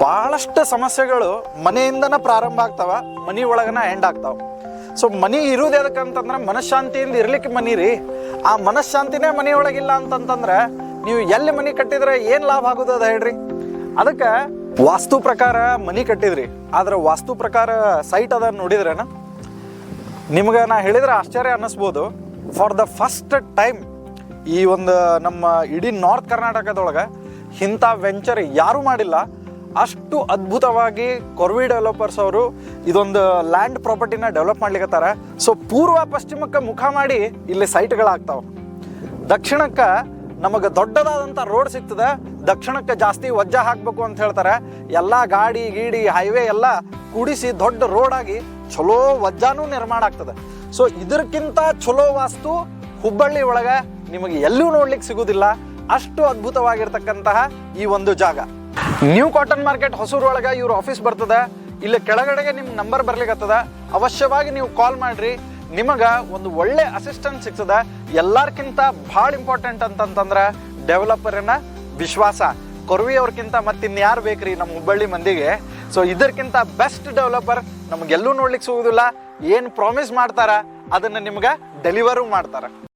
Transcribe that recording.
ಭಾಳಷ್ಟು ಸಮಸ್ಯೆಗಳು ಮನೆಯಿಂದನ ಪ್ರಾರಂಭ ಆಗ್ತಾವ, ಮನೆ ಒಳಗನ ಎಂಡ್ ಆಗ್ತಾವ. ಸೊ ಮನೆ ಇರುವುದು ಎದಕ್ಕಂತಂದ್ರೆ ಮನಃಶಾಂತಿಯಿಂದ ಇರ್ಲಿಕ್ಕೆ ಮನೆ ರೀ. ಆ ಮನಃಶಾಂತಿನೇ ಮನೆಯೊಳಗಿಲ್ಲ ಅಂತಂತಂದ್ರೆ ನೀವು ಎಲ್ಲಿ ಮನೆ ಕಟ್ಟಿದ್ರೆ ಏನು ಲಾಭ ಆಗೋದು ಅದ ಹೇಳ್ರಿ. ಅದಕ್ಕೆ ವಾಸ್ತು ಪ್ರಕಾರ ಮನೆ ಕಟ್ಟಿದ್ರಿ, ಆದ್ರೆ ವಾಸ್ತು ಪ್ರಕಾರ ಸೈಟ್ ಅದ ನೋಡಿದ್ರೇನ ನಿಮ್ಗೆ ನಾ ಹೇಳಿದ್ರೆ ಆಶ್ಚರ್ಯ ಅನ್ನಿಸ್ಬೋದು. ಫಾರ್ ದ ಫಸ್ಟ್ ಟೈಮ್ ಈ ಒಂದು ನಮ್ಮ ಇಡೀ ನಾರ್ತ್ ಕರ್ನಾಟಕದೊಳಗೆ ಇಂಥ ವೆಂಚರ್ ಯಾರೂ ಮಾಡಿಲ್ಲ. ಅಷ್ಟು ಅದ್ಭುತವಾಗಿ ಕೊರ್ವಿ ಡೆವಲಪರ್ಸ್ ಅವರು ಇದೊಂದು ಲ್ಯಾಂಡ್ ಪ್ರಾಪರ್ಟಿನ ಡೆವಲಪ್ ಮಾಡ್ಲಿಕ್ಕತ್ತಾರ. ಸೊ ಪೂರ್ವ ಪಶ್ಚಿಮಕ್ಕೆ ಮುಖ ಮಾಡಿ ಇಲ್ಲಿ ಸೈಟ್ಗಳಾಗ್ತಾವೆ. ದಕ್ಷಿಣಕ್ಕೆ ನಮಗೆ ದೊಡ್ಡದಾದಂಥ ರೋಡ್ ಸಿಗ್ತದೆ, ದಕ್ಷಿಣಕ್ಕೆ ಜಾಸ್ತಿ ವಜ್ಜೆ ಹಾಕಬೇಕು ಅಂತ ಹೇಳ್ತಾರೆ. ಎಲ್ಲ ಗಾಡಿ ಗೀಡಿ ಹೈವೇ ಎಲ್ಲ ಕೂಡಿಸಿ ದೊಡ್ಡ ರೋಡ್ ಆಗಿ ಚಲೋ ವಜ್ಜಾನೂ ನಿರ್ಮಾಣ ಆಗ್ತದೆ. ಸೊ ಇದಕ್ಕಿಂತ ಚಲೋ ವಾಸ್ತು ಹುಬ್ಬಳ್ಳಿ ಒಳಗೆ ನಿಮಗೆ ಎಲ್ಲೂ ನೋಡ್ಲಿಕ್ಕೆ ಸಿಗುವುದಿಲ್ಲ. ಅಷ್ಟು ಅದ್ಭುತವಾಗಿರ್ತಕ್ಕಂತಹ ಈ ಒಂದು ಜಾಗ. ನ್ಯೂ ಕಾಟನ್ ಮಾರ್ಕೆಟ್ ಹೊಸೂರು ಒಳಗೆ ಇವ್ರ ಆಫೀಸ್ ಬರ್ತದೆ. ಇಲ್ಲಿ ಕೆಳಗಡೆಗೆ ನಿಮ್ಮ ನಂಬರ್ ಬರ್ಲಿಕ್ಕತ್ತದ, ಅವಶ್ಯವಾಗಿ ನೀವು ಕಾಲ್ ಮಾಡ್ರಿ. ನಿಮಗೆ ಒಂದು ಒಳ್ಳೆ ಅಸಿಸ್ಟೆಂಟ್ ಸಿಗ್ತದೆ. ಎಲ್ಲರ್ಕಿಂತ ಭಾಳ ಇಂಪಾರ್ಟೆಂಟ್ ಅಂತಂತಂದ್ರೆ ಡೆವಲಪರಿನ ವಿಶ್ವಾಸ. ಕೊರ್ವಿ ಅವ್ರಕ್ಕಿಂತ ಮತ್ತಿನ್ಯಾರು ಬೇಕ್ರಿ ನಮ್ಮ ಹುಬ್ಬಳ್ಳಿ ಮಂದಿಗೆ. ಸೊ ಇದಕ್ಕಿಂತ ಬೆಸ್ಟ್ ಡೆವಲಪರ್ ನಮಗೆಲ್ಲೂ ನೋಡ್ಲಿಕ್ಕೆ ಸಿಗುವುದಿಲ್ಲ. ಏನು ಪ್ರಾಮಿಸ್ ಮಾಡ್ತಾರ ಅದನ್ನು ನಿಮ್ಗೆ ಡೆಲಿವರು ಮಾಡ್ತಾರೆ.